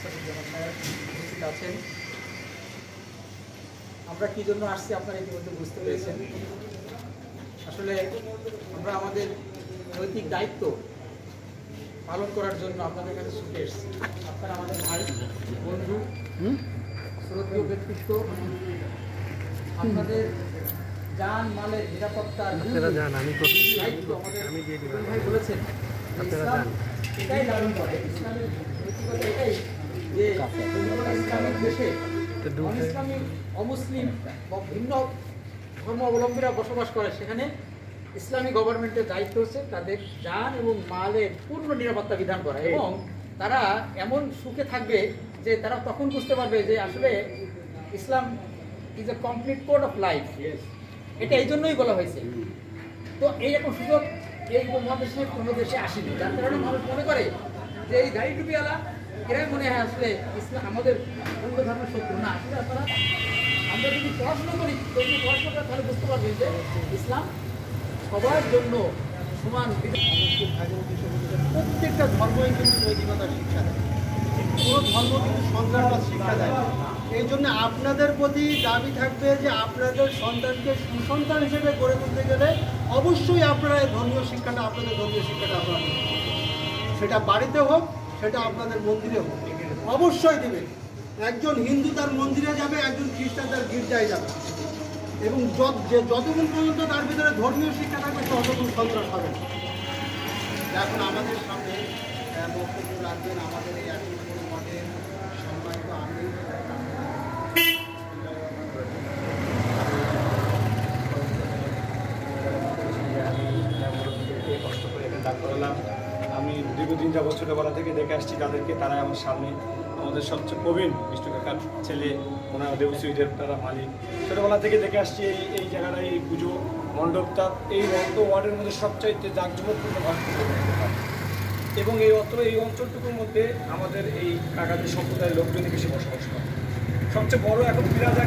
উপস্থিত আছেন। আমরা কি জন্য আসছি আপনারা ইতিমধ্যে বুঝতে পেরেছেন। আসলে আমরা আমাদের নৈতিক দায়িত্ব পালন করার জন্য আপনাদের কাছে ছুটে এসেছি। আপনারা আমাদের ভাই, বন্ধু, শ্রদ্ধেয় ব্যক্তিত্ব। আপনাদের জান মালের নিরাপত্তার দায়িত্ব আমাদের ভাই বলেছেন। এটাই লালন করে ইসলামের নৈতিকতা, এটাই যে ইসলামিক দেশে অনিসলামিক, অমুসলিম বা ভিন্ন ধর্ম অবলম্বীরা বসবাস করে, সেখানে ইসলামী গভর্নমেন্টের দায়িত্ব হচ্ছে তাদের জান এবং মালের পূর্ণ নিরাপত্তা বিধান করা, এবং তারা এমন সুখে থাকবে যে তারা তখন বুঝতে পারবে যে আসলে Islam is a complete code of life. এটা এই জন্যই বলা হয়েছে। তো এইরকম সুযোগ এই উপমহাদেশে কোনো দেশে আসেনি, যার কারণে মানুষ মনে করে যে এই দাড়ি টুপিওয়ালা এরাই মনে হয় আসলে ইসলাম আমাদের অন্য ধর্মের শত্রু। না, আসলে আপনারা আমরা যদি পড়াশোনা করি, পড়াশোনা তাহলে বুঝতে পারবেন যে ইসলাম সবার জন্য সমান। প্রত্যেকটা ধর্মই কিন্তু নৈতিকতার শিক্ষা দেয়, কোনো ধর্ম কিন্তু সন্ত্রাসবাদ শিক্ষা দেয়। এই জন্য আপনাদের প্রতি দাবি থাকবে যে আপনাদের সন্তানকে সুসন্তান হিসেবে গড়ে তুলতে গেলে অবশ্যই আপনারা এই ধর্মীয় শিক্ষাটা, আপনাদের ধর্মীয় শিক্ষাটা আপনারা সেটা বাড়িতে হোক, সেটা আপনাদের মন্দিরে হোক, অবশ্যই দেবেন। একজন হিন্দু তার মন্দিরে যাবে, একজন খ্রিস্টান তার গির্জায় যাবে, এবং যতক্ষণ পর্যন্ত তার ভিতরে ধর্মীয় শিক্ষা থাকবে ততক্ষণ সন্ত্রাস হবে না। এখন আমাদের সামনে বক্তব্য রাখবেন আমাদের এই একজন মঠের সম্মানিত আমির কষ্ট করে এখানে দাঁড় করালাম। আমি দীর্ঘদিন যাবৎ ছোটোবেলা থেকে দেখে আসছি তাদেরকে, তারাই আমার সামনে আমাদের সবচেয়ে প্রবীণ বিষ্ণু কাকার ছেলে, ওনার দেবসুইটের তারা মালিক। ছোটোবেলা থেকে দেখে আসছি এই জায়গাটায়, এই পুজো মণ্ডপটা এই ওয়ার্ডের মধ্যে সবচাইতে জাঁকজমকপূর্ণ ভাবে এবং এই অঞ্চলটুকুর মধ্যে আমাদের এই কাকাদের সম্প্রদায়ের লোকজনই বেশি বসবাস করে। সবচেয়ে বড় এখন বিরাজ